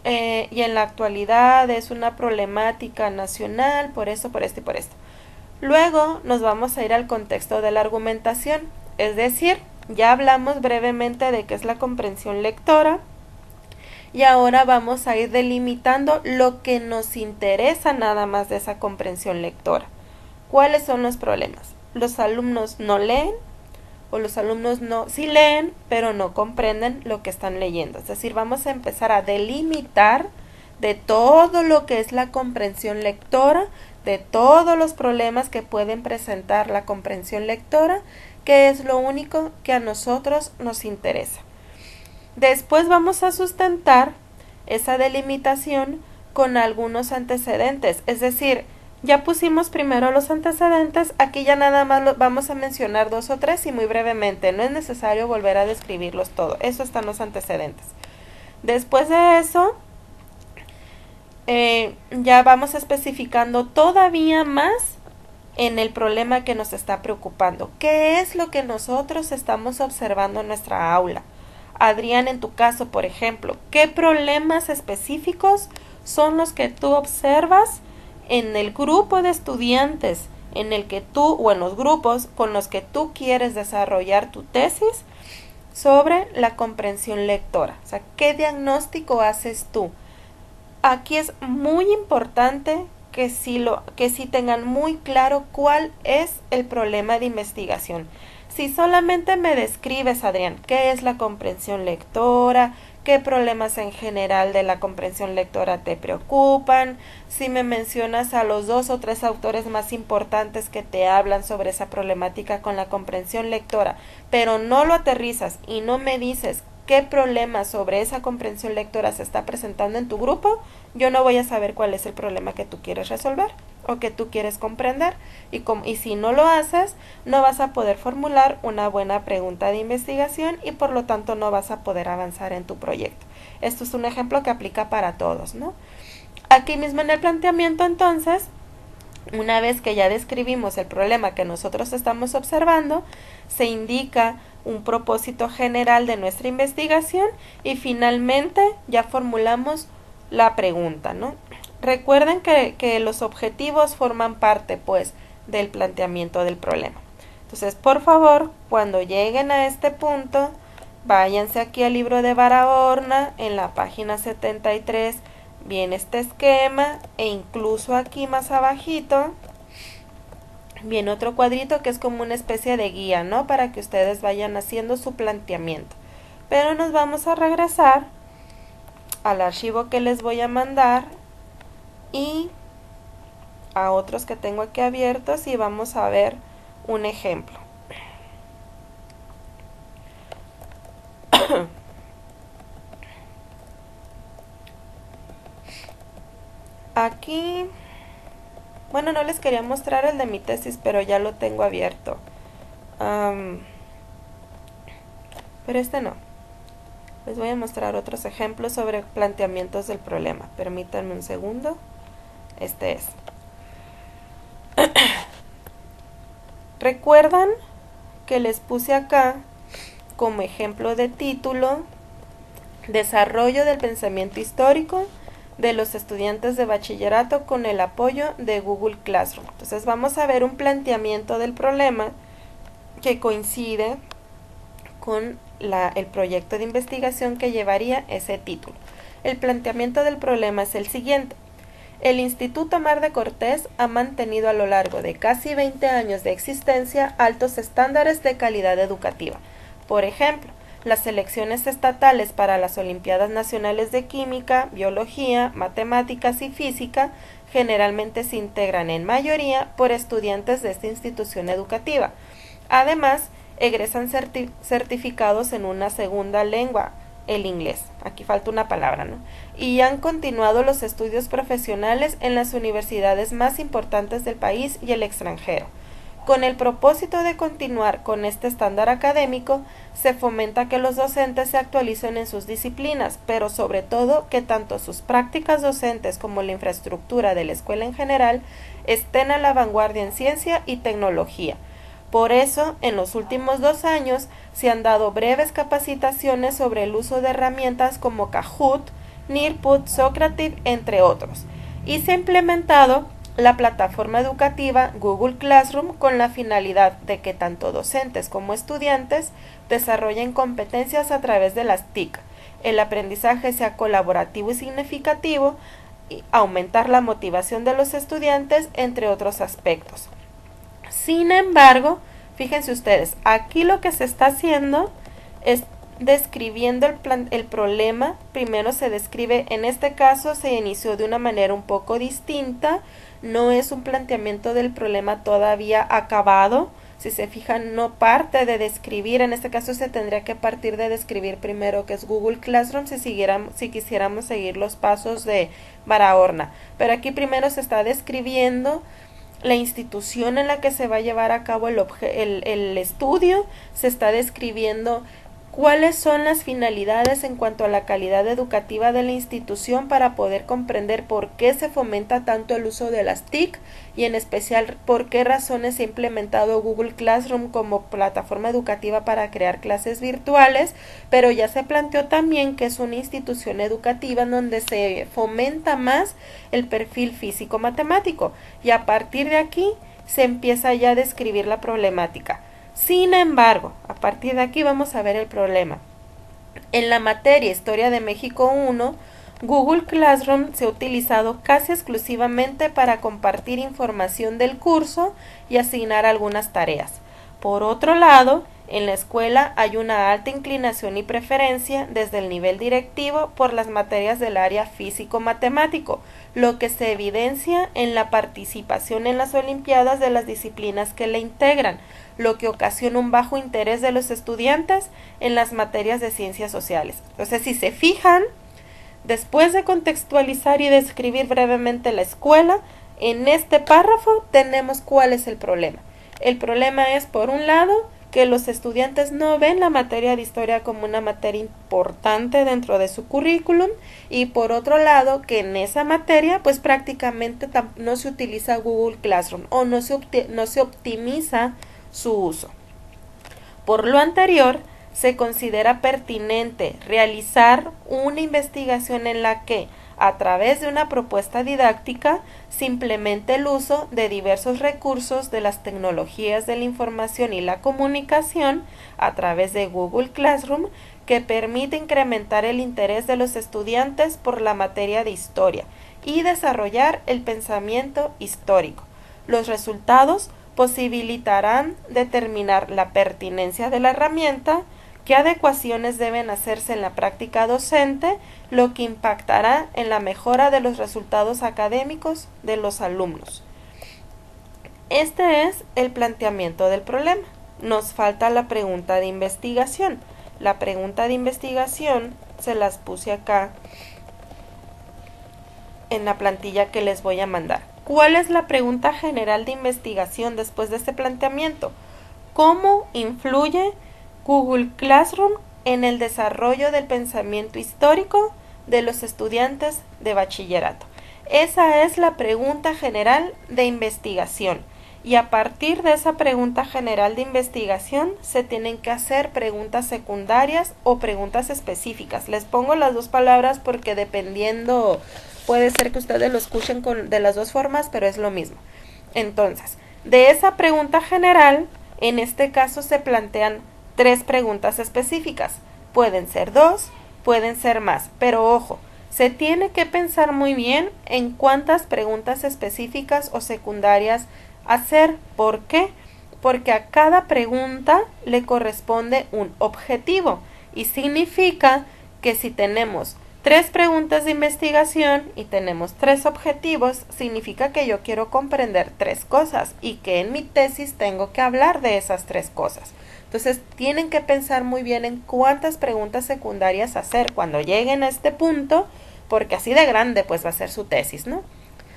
Speaker 1: y en la actualidad es una problemática nacional, por esto, por esto y por esto. Luego nos vamos a ir al contexto de la argumentación, es decir, ya hablamos brevemente de qué es la comprensión lectora y ahora vamos a ir delimitando lo que nos interesa nada más de esa comprensión lectora. ¿Cuáles son los problemas? Los alumnos no leen, o los alumnos sí leen, pero no comprenden lo que están leyendo. Es decir, vamos a empezar a delimitar de todo lo que es la comprensión lectora, de todos los problemas que pueden presentar la comprensión lectora, que es lo único que a nosotros nos interesa. Después vamos a sustentar esa delimitación con algunos antecedentes, es decir, ya pusimos primero los antecedentes, aquí ya nada más vamos a mencionar 2 o 3 y muy brevemente, no es necesario volver a describirlos todo, eso están los antecedentes. Después de eso, ya vamos especificando todavía más en el problema que nos está preocupando. ¿Qué es lo que nosotros estamos observando en nuestra aula? Adrián, en tu caso, por ejemplo, ¿qué problemas específicos son los que tú observas en el grupo de estudiantes en el que tú, o en los grupos con los que tú quieres desarrollar tu tesis sobre la comprensión lectora? O sea, ¿qué diagnóstico haces tú? Aquí es muy importante que sí tengan muy claro cuál es el problema de investigación. Si solamente me describes, Adrián, qué es la comprensión lectora, qué problemas en general de la comprensión lectora te preocupan, si me mencionas a los 2 o 3 autores más importantes que te hablan sobre esa problemática con la comprensión lectora, pero no lo aterrizas y no me dices qué problema sobre esa comprensión lectora se está presentando en tu grupo, yo no voy a saber cuál es el problema que tú quieres resolver o que tú quieres comprender, y si no lo haces, no vas a poder formular una buena pregunta de investigación y por lo tanto no vas a poder avanzar en tu proyecto. Esto es un ejemplo que aplica para todos, ¿no? Aquí mismo en el planteamiento, entonces, una vez que ya describimos el problema que nosotros estamos observando, se indica un propósito general de nuestra investigación y finalmente ya formulamos la pregunta, ¿no? Recuerden que los objetivos forman parte, pues, del planteamiento del problema. Entonces, por favor, cuando lleguen a este punto, váyanse aquí al libro de Barahona, en la página 73, viene este esquema, e incluso aquí más abajito, viene otro cuadrito que es como una especie de guía, ¿no? Para que ustedes vayan haciendo su planteamiento. Pero nos vamos a regresar al archivo que les voy a mandar y a otros que tengo aquí abiertos y vamos a ver un ejemplo. Aquí, bueno, no les quería mostrar el de mi tesis, pero ya lo tengo abierto. Pero este no. Les voy a mostrar otros ejemplos sobre planteamientos del problema. Permítanme un segundo. Este es. ¿Recuerdan que les puse acá como ejemplo de título: Desarrollo del pensamiento histórico de los estudiantes de bachillerato con el apoyo de Google Classroom. Entonces vamos a ver un planteamiento del problema que coincide con el proyecto de investigación que llevaría ese título. El planteamiento del problema es el siguiente. El Instituto Mar de Cortés ha mantenido a lo largo de casi 20 años de existencia altos estándares de calidad educativa. Por ejemplo, las selecciones estatales para las Olimpiadas Nacionales de Química, Biología, Matemáticas y Física generalmente se integran en mayoría por estudiantes de esta institución educativa. Además, egresan certificados en una segunda lengua, el inglés, aquí falta una palabra, ¿no? Y han continuado los estudios profesionales en las universidades más importantes del país y el extranjero. Con el propósito de continuar con este estándar académico, se fomenta que los docentes se actualicen en sus disciplinas, pero sobre todo que tanto sus prácticas docentes como la infraestructura de la escuela en general estén a la vanguardia en ciencia y tecnología. Por eso, en los últimos 2 años, se han dado breves capacitaciones sobre el uso de herramientas como Kahoot, Nearpod, Socrative, entre otros, y se ha implementado la plataforma educativa Google Classroom con la finalidad de que tanto docentes como estudiantes desarrollen competencias a través de las TIC, el aprendizaje sea colaborativo y significativo, y aumentar la motivación de los estudiantes, entre otros aspectos. Sin embargo, fíjense ustedes, aquí lo que se está haciendo es describiendo el problema. Primero se describe, en este caso se inició de una manera un poco distinta, no es un planteamiento del problema todavía acabado. Si se fijan, no parte de describir, en este caso se tendría que partir de describir primero qué es Google Classroom si quisiéramos seguir los pasos de Barahona. Pero aquí primero se está describiendo la institución en la que se va a llevar a cabo el estudio, se está describiendo cuáles son las finalidades en cuanto a la calidad educativa de la institución para poder comprender por qué se fomenta tanto el uso de las TIC y en especial por qué razones se ha implementado Google Classroom como plataforma educativa para crear clases virtuales, pero ya se planteó también que es una institución educativa en donde se fomenta más el perfil físico-matemático y a partir de aquí se empieza ya a describir la problemática. Sin embargo, a partir de aquí vamos a ver el problema. En la materia Historia de México 1, Google Classroom se ha utilizado casi exclusivamente para compartir información del curso y asignar algunas tareas. Por otro lado, en la escuela hay una alta inclinación y preferencia desde el nivel directivo por las materias del área físico-matemático, lo que se evidencia en la participación en las Olimpiadas de las disciplinas que la integran, lo que ocasiona un bajo interés de los estudiantes en las materias de ciencias sociales. Entonces, si se fijan, después de contextualizar y describir brevemente la escuela, en este párrafo tenemos cuál es el problema. El problema es, por un lado, que los estudiantes no ven la materia de historia como una materia importante dentro de su currículum y por otro lado que en esa materia pues prácticamente no se utiliza Google Classroom o no se optimiza su uso. Por lo anterior, se considera pertinente realizar una investigación en la que, a través de una propuesta didáctica, se implemente el uso de diversos recursos de las tecnologías de la información y la comunicación a través de Google Classroom que permite incrementar el interés de los estudiantes por la materia de historia y desarrollar el pensamiento histórico. Los resultados posibilitarán determinar la pertinencia de la herramienta, qué adecuaciones deben hacerse en la práctica docente, lo que impactará en la mejora de los resultados académicos de los alumnos. Este es el planteamiento del problema. Nos falta la pregunta de investigación. La pregunta de investigación se las puse acá en la plantilla que les voy a mandar. ¿Cuál es la pregunta general de investigación después de este planteamiento? ¿Cómo influye Google Classroom en el desarrollo del pensamiento histórico de los estudiantes de bachillerato? Esa es la pregunta general de investigación. y a partir de esa pregunta general de investigación se tienen que hacer preguntas secundarias o preguntas específicas. Les pongo las dos palabras porque dependiendo, puede ser que ustedes lo escuchen de las dos formas, pero es lo mismo. Entonces, de esa pregunta general, en este caso se plantean 3 preguntas específicas. Pueden ser 2, pueden ser más, pero ojo, se tiene que pensar muy bien en cuántas preguntas específicas o secundarias hacer. ¿Por qué? Porque a cada pregunta le corresponde un objetivo y significa que si tenemos 3 preguntas de investigación y tenemos 3 objetivos, significa que yo quiero comprender 3 cosas y que en mi tesis tengo que hablar de esas 3 cosas. Entonces tienen que pensar muy bien en cuántas preguntas secundarias hacer cuando lleguen a este punto, porque así de grande pues va a ser su tesis, ¿no?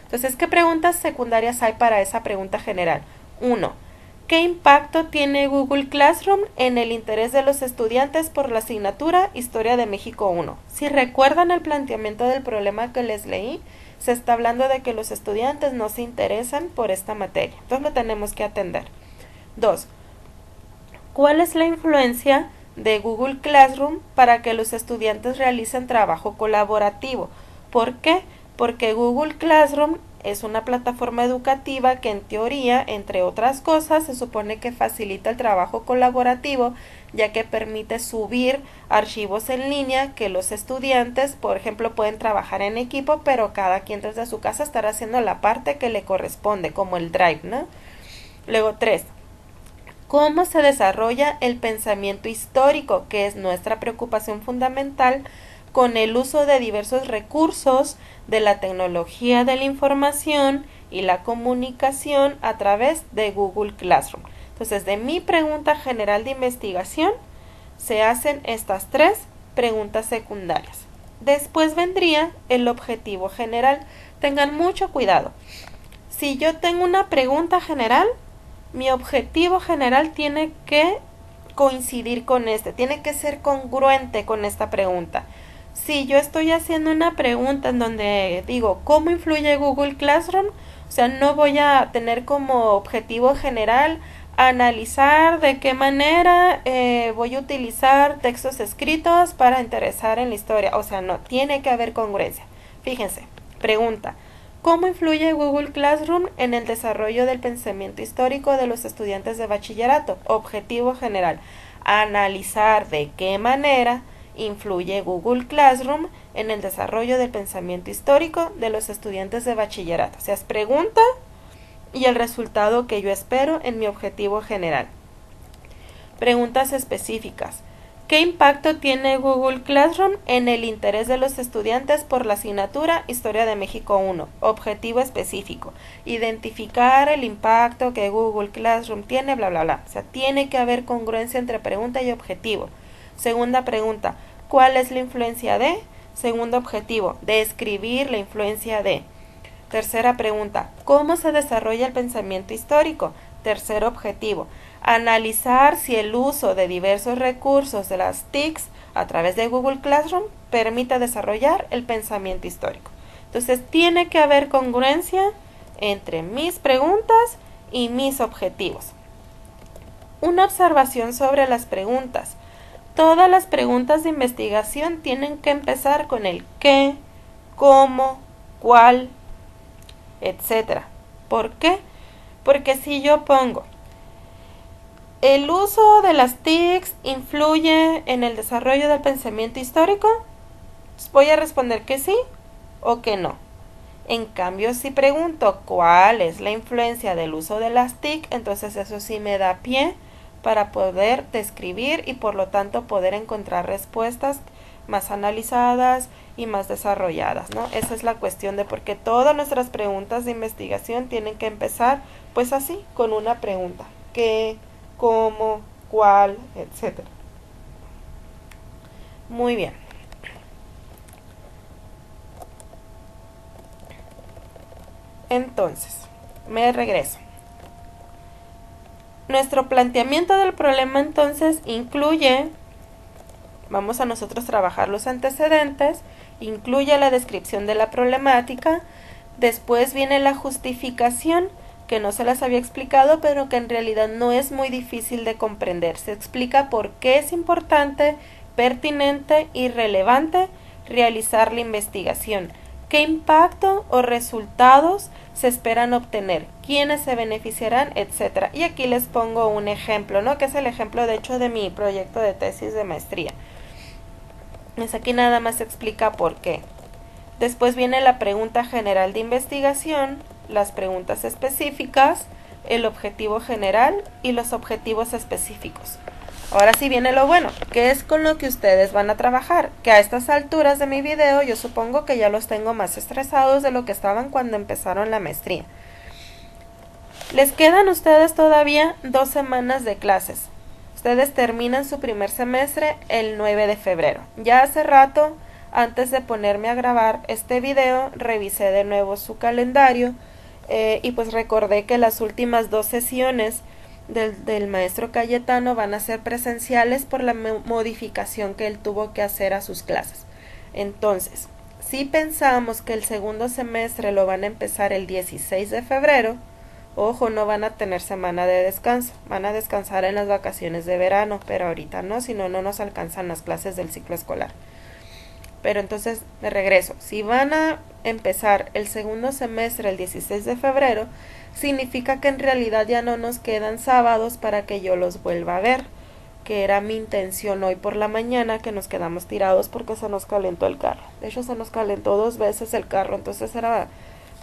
Speaker 1: Entonces, ¿qué preguntas secundarias hay para esa pregunta general? 1. ¿Qué impacto tiene Google Classroom en el interés de los estudiantes por la asignatura Historia de México 1? Si recuerdan el planteamiento del problema que les leí, se está hablando de que los estudiantes no se interesan por esta materia. Entonces lo tenemos que atender. 2. ¿Cuál es la influencia de Google Classroom para que los estudiantes realicen trabajo colaborativo? ¿Por qué? Porque Google Classroom es una plataforma educativa que en teoría, entre otras cosas, se supone que facilita el trabajo colaborativo, ya que permite subir archivos en línea que los estudiantes, por ejemplo, pueden trabajar en equipo, pero cada quien desde su casa estará haciendo la parte que le corresponde, como el Drive, ¿no? Luego 3. ¿Cómo se desarrolla el pensamiento histórico, que es nuestra preocupación fundamental, con el uso de diversos recursos de la tecnología de la información y la comunicación a través de Google Classroom? Entonces, de mi pregunta general de investigación, se hacen estas 3 preguntas secundarias. Después vendría el objetivo general. Tengan mucho cuidado. Si yo tengo una pregunta general, mi objetivo general tiene que coincidir con tiene que ser congruente con esta pregunta. Si yo estoy haciendo una pregunta en donde digo, ¿cómo influye Google Classroom? O sea, no voy a tener como objetivo general analizar de qué manera voy a utilizar textos escritos para interesar en la historia. O sea, no, tiene que haber congruencia. Fíjense, pregunta. ¿Cómo influye Google Classroom en el desarrollo del pensamiento histórico de los estudiantes de bachillerato? Objetivo general. Analizar de qué manera influye Google Classroom en el desarrollo del pensamiento histórico de los estudiantes de bachillerato. O sea, es pregunta y el resultado que yo espero en mi objetivo general. Preguntas específicas. ¿Qué impacto tiene Google Classroom en el interés de los estudiantes por la asignatura Historia de México 1? Objetivo específico. Identificar el impacto que Google Classroom tiene, bla, bla, bla. O sea, tiene que haber congruencia entre pregunta y objetivo. Segunda pregunta. ¿Cuál es la influencia de? Segundo objetivo. Describir la influencia de. Tercera pregunta. ¿Cómo se desarrolla el pensamiento histórico? Tercer objetivo. Analizar si el uso de diversos recursos de las TICs a través de Google Classroom permite desarrollar el pensamiento histórico. Entonces, tiene que haber congruencia entre mis preguntas y mis objetivos. Una observación sobre las preguntas. Todas las preguntas de investigación tienen que empezar con el qué, cómo, cuál, etc. ¿Por qué? Porque si yo pongo ¿el uso de las TICs influye en el desarrollo del pensamiento histórico? Voy a responder que sí o que no. En cambio, si pregunto cuál es la influencia del uso de las TIC, entonces eso sí me da pie para poder describir y por lo tanto poder encontrar respuestas más analizadas y más desarrolladas, ¿no? Esa es la cuestión de por qué todas nuestras preguntas de investigación tienen que empezar pues así, con una pregunta. ¿Qué? ¿Cómo? ¿Cuál? Etcétera. Muy bien. Entonces, me regreso. Nuestro planteamiento del problema entonces incluye, vamos a nosotros trabajar los antecedentes, incluye la descripción de la problemática, después viene la justificación que no se las había explicado, pero que en realidad no es muy difícil de comprender. Se explica por qué es importante, pertinente y relevante realizar la investigación, qué impacto o resultados se esperan obtener, quiénes se beneficiarán, etcétera. Y aquí les pongo un ejemplo, ¿no? Que es el ejemplo de hecho de mi proyecto de tesis de maestría. Pues aquí nada más se explica por qué. Después viene la pregunta general de investigación, las preguntas específicas, el objetivo general y los objetivos específicos. Ahora sí viene lo bueno, que es con lo que ustedes van a trabajar, que a estas alturas de mi video yo supongo que ya los tengo más estresados de lo que estaban cuando empezaron la maestría. Les quedan a ustedes todavía 2 semanas de clases. Ustedes terminan su primer semestre el 9 de febrero. Ya hace rato, antes de ponerme a grabar este video, revisé de nuevo su calendario y pues recordé que las últimas 2 sesiones del maestro Cayetano van a ser presenciales por la modificación que él tuvo que hacer a sus clases. Entonces, si pensamos que el segundo semestre lo van a empezar el 16 de febrero, ojo, no van a tener semana de descanso, van a descansar en las vacaciones de verano, pero ahorita no, si no, no nos alcanzan las clases del ciclo escolar. Pero entonces, de regreso, si van a empezar el segundo semestre el 16 de febrero, significa que en realidad ya no nos quedan sábados para que yo los vuelva a ver, que era mi intención hoy por la mañana, que nos quedamos tirados porque se nos calentó el carro. De hecho, se nos calentó 2 veces el carro, entonces era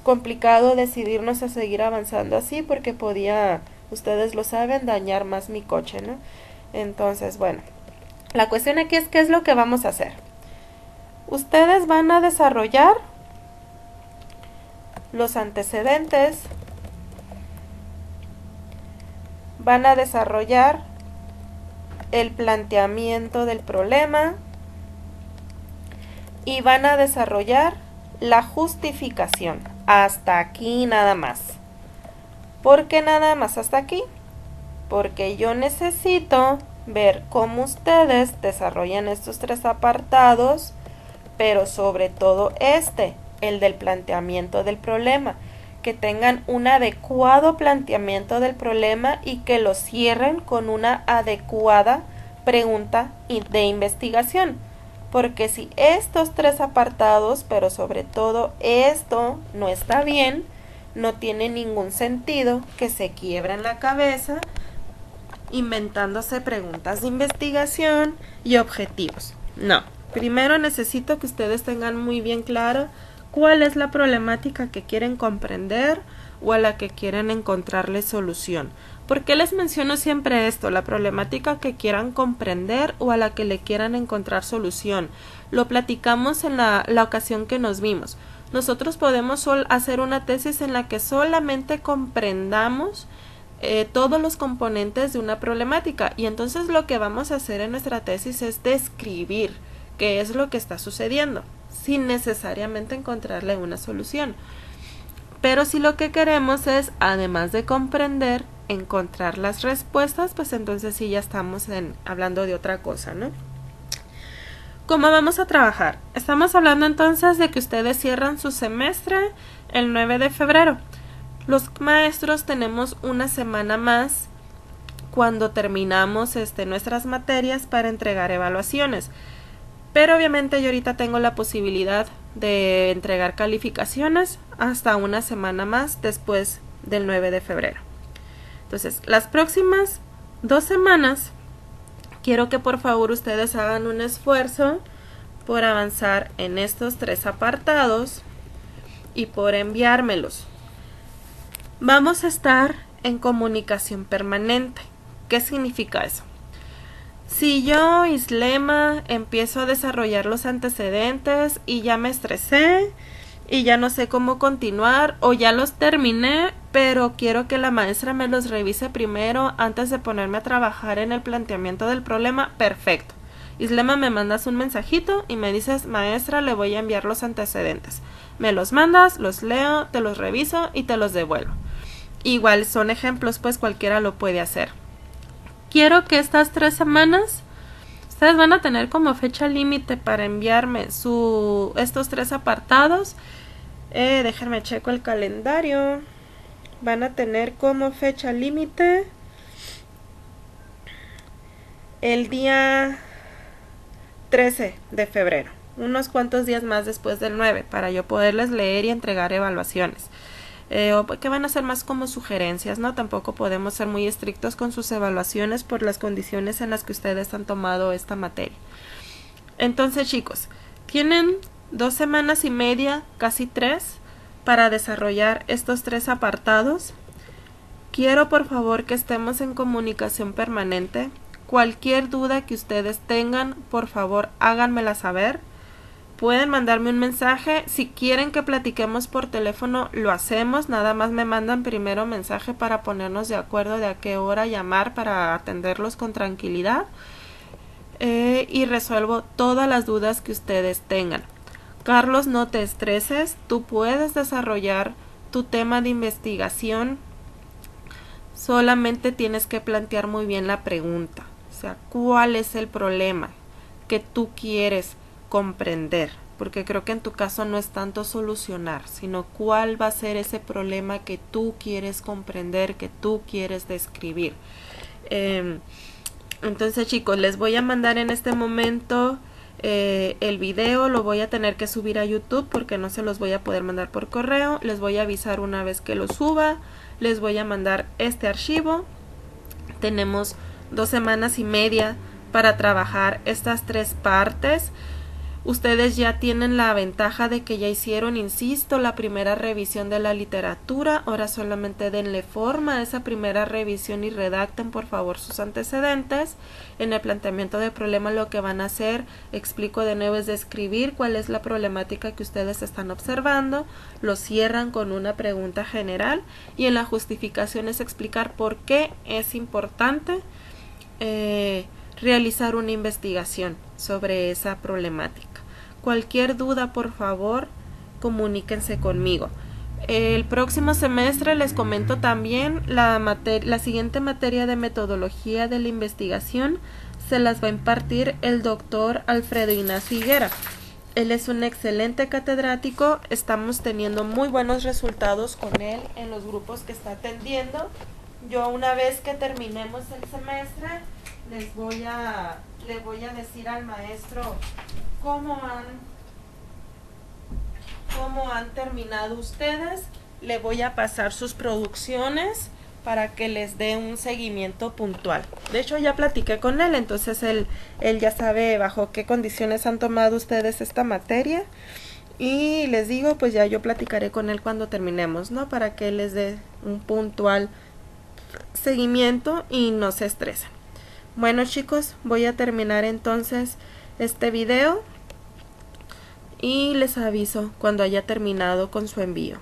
Speaker 1: complicado decidirnos a seguir avanzando así porque podía, ustedes lo saben, dañar más mi coche, ¿no? Entonces, bueno, la cuestión aquí es qué es lo que vamos a hacer. Ustedes van a desarrollar los antecedentes, van a desarrollar el planteamiento del problema y van a desarrollar la justificación. Hasta aquí nada más. ¿Por qué nada más hasta aquí? Porque yo necesito ver cómo ustedes desarrollan estos 3 apartados, pero sobre todo el del planteamiento del problema, que tengan un adecuado planteamiento del problema y que lo cierren con una adecuada pregunta de investigación. Porque si estos 3 apartados, pero sobre todo esto, no está bien, no tiene ningún sentido que se quiebren la cabeza inventándose preguntas de investigación y objetivos. No. Primero necesito que ustedes tengan muy bien claro cuál es la problemática que quieren comprender o a la que quieren encontrarle solución. ¿Por qué les menciono siempre esto? La problemática que quieran comprender o a la que le quieran encontrar solución. Lo platicamos en la ocasión que nos vimos. Nosotros podemos hacer una tesis en la que solamente comprendamos todos los componentes de una problemática y entonces lo que vamos a hacer en nuestra tesis es describir qué es lo que está sucediendo, sin necesariamente encontrarle una solución. Pero si lo que queremos es, además de comprender, encontrar las respuestas, pues entonces sí ya estamos hablando de otra cosa, ¿no? ¿Cómo vamos a trabajar? Estamos hablando entonces de que ustedes cierran su semestre el 9 de febrero. Los maestros tenemos una semana más cuando terminamos nuestras materias para entregar evaluaciones. Pero obviamente yo ahorita tengo la posibilidad de entregar calificaciones hasta una semana más después del 9 de febrero. Entonces, las próximas 2 semanas quiero que por favor ustedes hagan un esfuerzo por avanzar en estos 3 apartados y por enviármelos. Vamos a estar en comunicación permanente. ¿Qué significa eso? Si yo, Islema, empiezo a desarrollar los antecedentes y ya me estresé y ya no sé cómo continuar o ya los terminé, pero quiero que la maestra me los revise primero antes de ponerme a trabajar en el planteamiento del problema, perfecto. Islema, me mandas un mensajito y me dices, maestra, le voy a enviar los antecedentes. Me los mandas, los leo, te los reviso y te los devuelvo. Igual son ejemplos, pues cualquiera lo puede hacer. Quiero que estas 3 semanas ustedes van a tener como fecha límite para enviarme estos 3 apartados. Déjenme checo el calendario van a tener como fecha límite el día 13 de febrero, unos cuantos días más después del 9, para yo poderles leer y entregar evaluaciones. O que van a ser más como sugerencias, ¿no? Tampoco podemos ser muy estrictos con sus evaluaciones por las condiciones en las que ustedes han tomado esta materia. Entonces, chicos, tienen 2 semanas y media, casi 3, para desarrollar estos 3 apartados. Quiero por favor que estemos en comunicación permanente. Cualquier duda que ustedes tengan, por favor háganmela saber. Pueden mandarme un mensaje. Si quieren que platiquemos por teléfono, lo hacemos. Nada más me mandan primero mensaje para ponernos de acuerdo de a qué hora llamar para atenderlos con tranquilidad. Y resuelvo todas las dudas que ustedes tengan. Carlos, no te estreses. Tú puedes desarrollar tu tema de investigación. Solamente tienes que plantear muy bien la pregunta. O sea, ¿cuál es el problema que tú quieres comprender? Porque creo que en tu caso no es tanto solucionar, sino cuál va a ser ese problema que tú quieres comprender, que tú quieres describir. Entonces, chicos, les voy a mandar en este momento el video. Lo voy a tener que subir a YouTube porque no se los voy a poder mandar por correo. Les voy a avisar una vez que lo suba. Les voy a mandar este archivo. Tenemos 2 semanas y media para trabajar estas 3 partes. Ustedes ya tienen la ventaja de que ya hicieron, insisto, la primera revisión de la literatura. Ahora solamente denle forma a esa primera revisión y redacten por favor sus antecedentes. En el planteamiento de problema lo que van a hacer, explico de nuevo, es describir cuál es la problemática que ustedes están observando. Lo cierran con una pregunta general y en la justificación es explicar por qué es importante realizar una investigación sobre esa problemática. Cualquier duda, por favor, comuníquense conmigo. El próximo semestre les comento también la siguiente materia de metodología de la investigación se las va a impartir el doctor Alfredo Ignacio Higuera. Él es un excelente catedrático, estamos teniendo muy buenos resultados con él en los grupos que está atendiendo. Yo una vez que terminemos el semestre le voy a decir al maestro cómo han terminado ustedes. Le voy a pasar sus producciones para que les dé un seguimiento puntual. De hecho ya platiqué con él, entonces él ya sabe bajo qué condiciones han tomado ustedes esta materia. Y les digo, pues ya yo platicaré con él cuando terminemos, ¿no? Para que él les dé un puntual seguimiento y no se estresen. Bueno, chicos, voy a terminar entonces este video y les aviso cuando haya terminado con su envío.